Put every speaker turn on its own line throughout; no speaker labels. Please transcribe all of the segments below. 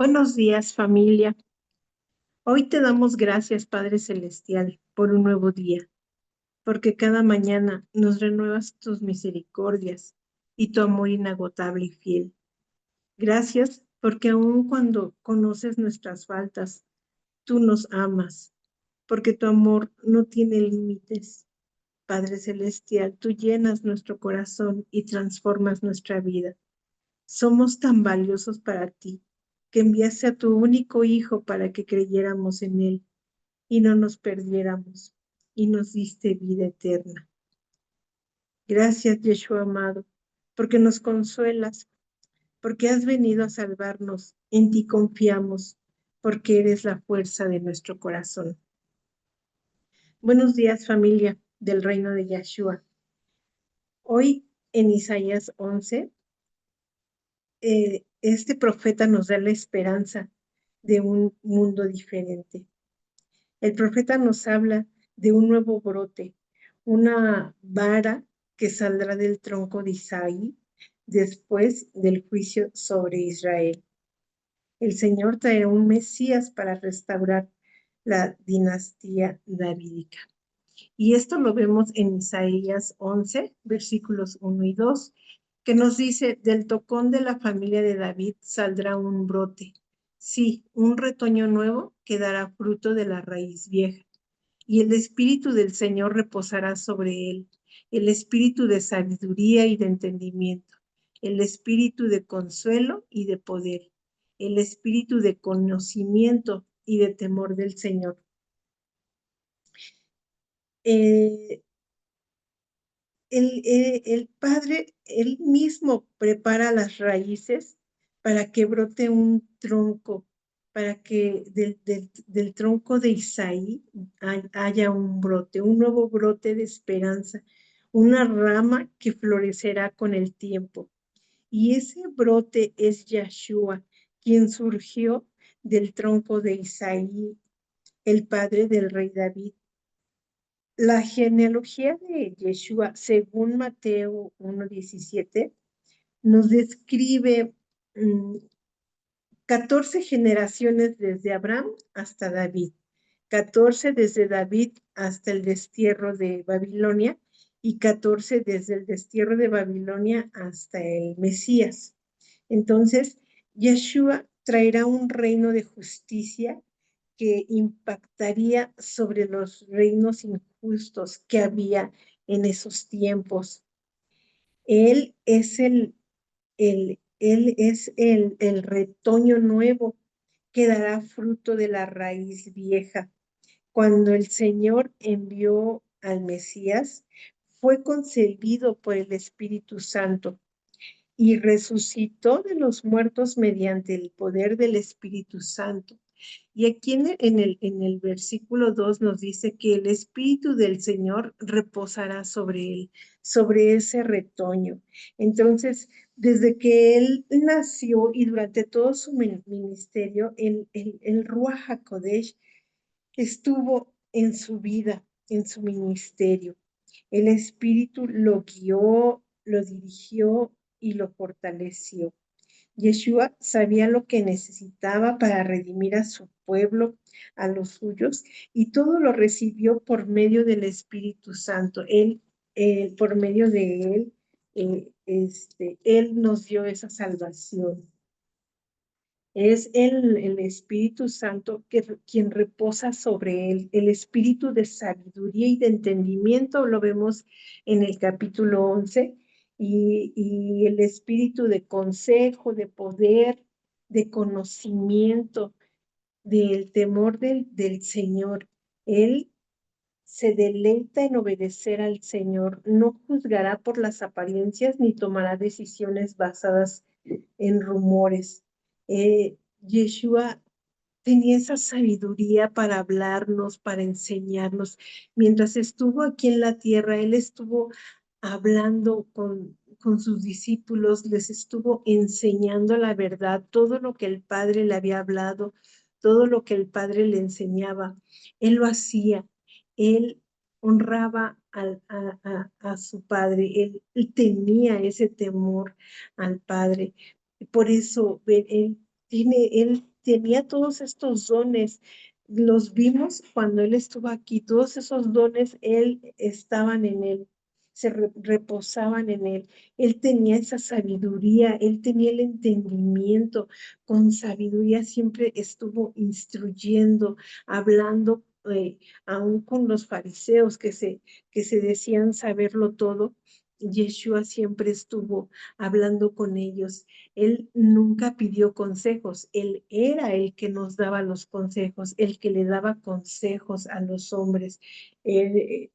Buenos días, familia. Hoy te damos gracias, Padre Celestial, por un nuevo día, porque cada mañana nos renuevas tus misericordias y tu amor inagotable y fiel. Gracias porque aun cuando conoces nuestras faltas, tú nos amas, porque tu amor no tiene límites. Padre Celestial, tú llenas nuestro corazón y transformas nuestra vida. Somos tan valiosos para ti, que enviaste a tu único Hijo para que creyéramos en Él y no nos perdiéramos, y nos diste vida eterna. Gracias, Yeshua amado, porque nos consuelas, porque has venido a salvarnos. En ti confiamos, porque eres la fuerza de nuestro corazón. Buenos días, familia del reino de Yeshua. Hoy en Isaías 11, este profeta nos da la esperanza de un mundo diferente. El profeta nos habla de un nuevo brote, una vara que saldrá del tronco de Isaí después del juicio sobre Israel. El Señor traerá un Mesías para restaurar la dinastía davídica. Y esto lo vemos en Isaías 11, versículos 1 y 2, que nos dice: del tocón de la familia de David saldrá un brote. Sí, un retoño nuevo que dará fruto de la raíz vieja. Y el espíritu del Señor reposará sobre él, el espíritu de sabiduría y de entendimiento, el espíritu de consuelo y de poder, el espíritu de conocimiento y de temor del Señor. El Padre, Él mismo prepara las raíces para que brote un tronco, para que del tronco de Isaí haya un brote, un nuevo brote de esperanza, una rama que florecerá con el tiempo. Y ese brote es Yeshua, quien surgió del tronco de Isaí, el padre del rey David. La genealogía de Yeshua, según Mateo 1:17, nos describe 14 generaciones desde Abraham hasta David, 14 desde David hasta el destierro de Babilonia y 14 desde el destierro de Babilonia hasta el Mesías. Entonces, Yeshua traerá un reino de justicia que impactaría sobre los reinos injustos que había en esos tiempos. Él es el retoño nuevo que dará fruto de la raíz vieja. Cuando el Señor envió al Mesías, fue concebido por el Espíritu Santo y resucitó de los muertos mediante el poder del Espíritu Santo. Y aquí en el versículo 2 nos dice que el Espíritu del Señor reposará sobre él, sobre ese retoño. Entonces, desde que él nació y durante todo su ministerio, el Ruach HaKodesh estuvo en su vida, en su ministerio. El Espíritu lo guió, lo dirigió y lo fortaleció. Yeshua sabía lo que necesitaba para redimir a su pueblo, a los suyos, y todo lo recibió por medio del Espíritu Santo. Por medio de él nos dio esa salvación. Es el Espíritu Santo quien reposa sobre él. El espíritu de sabiduría y de entendimiento lo vemos en el capítulo 11, y el espíritu de consejo, de poder, de conocimiento, del temor del Señor. Él se deleita en obedecer al Señor, no juzgará por las apariencias ni tomará decisiones basadas en rumores. Yeshua tenía esa sabiduría para hablarnos, para enseñarnos. Mientras estuvo aquí en la tierra, Él estuvo hablando con sus discípulos, les estuvo enseñando la verdad, todo lo que el Padre le había hablado, todo lo que el Padre le enseñaba. Él lo hacía. Él honraba a su Padre. Él tenía ese temor al Padre. Por eso él tenía todos estos dones. Los vimos cuando Él estuvo aquí, todos esos dones, estaban en Él, reposaban en Él. Él tenía esa sabiduría, Él tenía el entendimiento, con sabiduría siempre estuvo instruyendo, hablando, aún con los fariseos que se decían saberlo todo. Yeshua siempre estuvo hablando con ellos. Él nunca pidió consejos, Él era el que nos daba los consejos, el que le daba consejos a los hombres. Él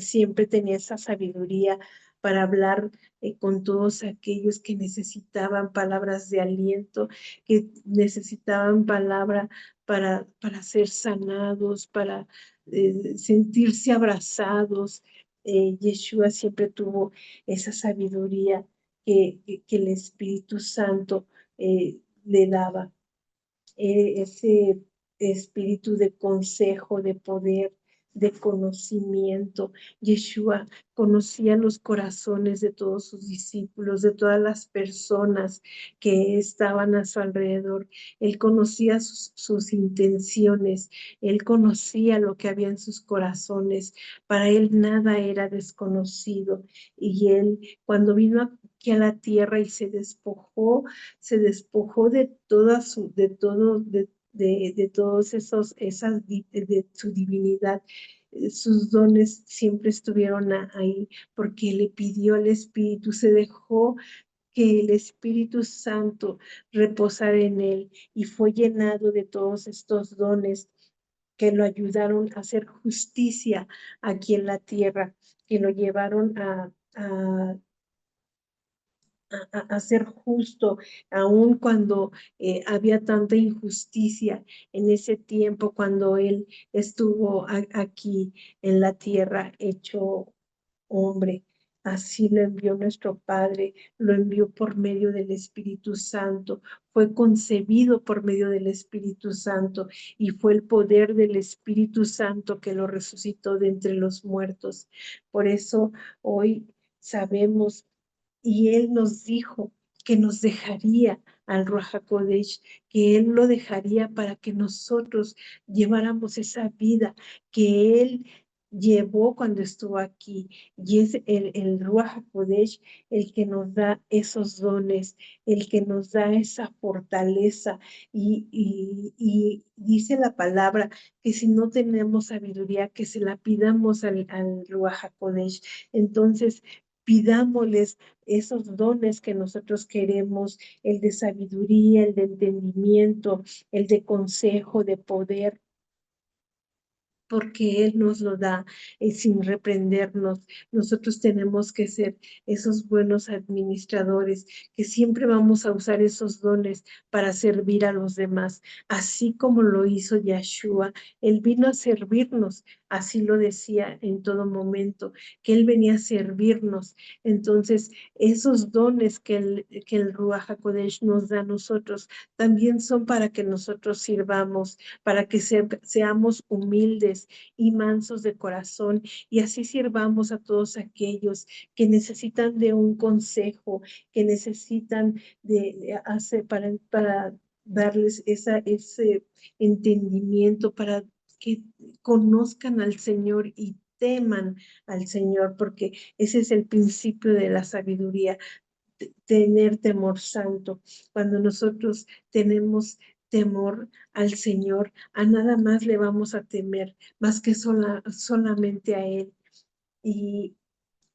siempre tenía esa sabiduría para hablar con todos aquellos que necesitaban palabras de aliento, que necesitaban palabra para ser sanados, para sentirse abrazados. Yeshua siempre tuvo esa sabiduría que el Espíritu Santo le daba, ese espíritu de consejo, de poder, de conocimiento. Yeshua conocía los corazones de todos sus discípulos, de todas las personas que estaban a su alrededor. Él conocía sus intenciones, él conocía lo que había en sus corazones. Para él nada era desconocido. Y él, cuando vino aquí a la tierra y se despojó de toda su, de todos de su divinidad. Sus dones siempre estuvieron ahí porque le pidió al Espíritu, se dejó que el Espíritu Santo reposara en él y fue llenado de todos estos dones que lo ayudaron a hacer justicia aquí en la tierra, que lo llevaron a ser justo, aun cuando había tanta injusticia en ese tiempo, cuando Él estuvo aquí en la tierra hecho hombre. Así lo envió nuestro Padre, lo envió por medio del Espíritu Santo, fue concebido por medio del Espíritu Santo y fue el poder del Espíritu Santo que lo resucitó de entre los muertos. Por eso hoy sabemos y Él nos dijo que nos dejaría al Ruach HaKodesh, que Él lo dejaría para que nosotros lleváramos esa vida que Él llevó cuando estuvo aquí. Y es el Ruach HaKodesh el que nos da esos dones, el que nos da esa fortaleza. Y dice la palabra que si no tenemos sabiduría, que se la pidamos al Ruach HaKodesh. Entonces, pidámosles esos dones que nosotros queremos, el de sabiduría, el de entendimiento, el de consejo, de poder, porque Él nos lo da sin reprendernos. Nosotros tenemos que ser esos buenos administradores, que siempre vamos a usar esos dones para servir a los demás, así como lo hizo Yeshua. Él vino a servirnos, así lo decía en todo momento, que Él venía a servirnos. Entonces, esos dones que el Ruach HaKodesh nos da a nosotros, también son para que nosotros sirvamos, para que seamos humildes y mansos de corazón y así sirvamos a todos aquellos que necesitan de un consejo, que necesitan de hacer para darles ese entendimiento, para que conozcan al Señor y teman al Señor, porque ese es el principio de la sabiduría, tener temor santo. Cuando nosotros tenemos temor al Señor, a nada más le vamos a temer, más que solamente a Él. Y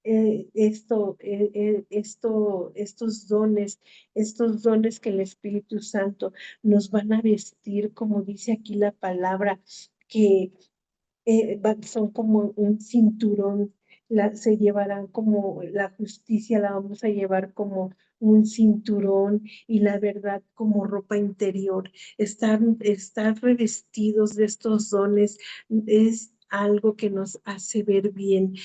estos dones que el Espíritu Santo nos van a vestir, como dice aquí la palabra, que son como un cinturón, se llevarán como la justicia, la vamos a llevar como un cinturón y la verdad como ropa interior. Estar revestidos de estos dones es algo que nos hace ver bien,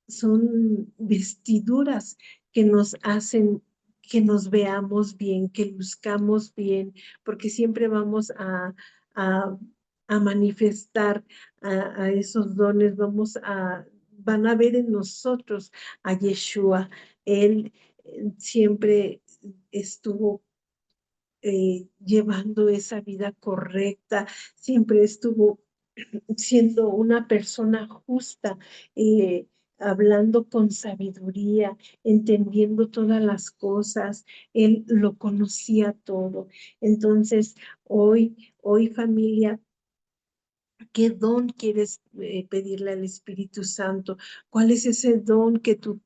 son vestiduras que nos hacen que nos veamos bien, que luzcamos bien, porque siempre vamos a a manifestar a esos dones, van a ver en nosotros a Yeshua. Él siempre estuvo llevando esa vida correcta, siempre estuvo siendo una persona justa, hablando con sabiduría, entendiendo todas las cosas. Él lo conocía todo. Entonces, hoy familia, ¿qué don quieres pedirle al Espíritu Santo? ¿Cuál es ese don que tú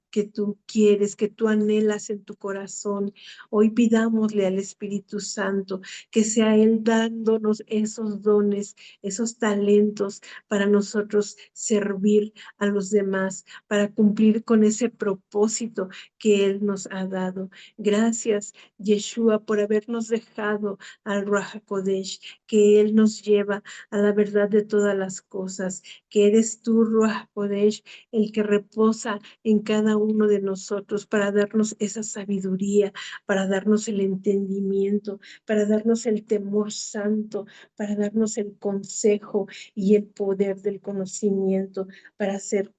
quieres, que tú anhelas en tu corazón? Hoy pidámosle al Espíritu Santo que sea Él dándonos esos dones, esos talentos para nosotros servir a los demás, para cumplir con ese propósito que Él nos ha dado. Gracias, Yeshua, por habernos dejado al Ruach HaKodesh, que Él nos lleva a la verdad de todas las cosas, que eres tú, Ruach Kodesh, el que reposa en cada uno de nosotros para darnos esa sabiduría, para darnos el entendimiento, para darnos el temor santo, para darnos el consejo y el poder del conocimiento, para ser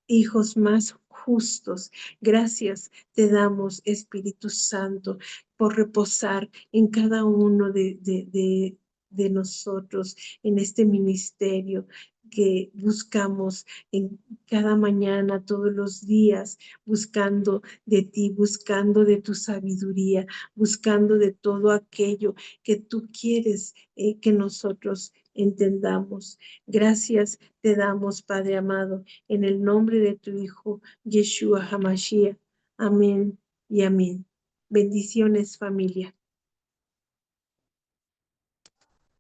hijos más justos. Gracias te damos, Espíritu Santo, por reposar en cada uno de nosotros, en este ministerio que buscamos en cada mañana, todos los días, buscando de ti, buscando de tu sabiduría, buscando de todo aquello que tú quieres que nosotros entendamos. Gracias te damos, Padre amado, en el nombre de tu Hijo, Yeshua HaMashiach. Amén y amén. Bendiciones, familia.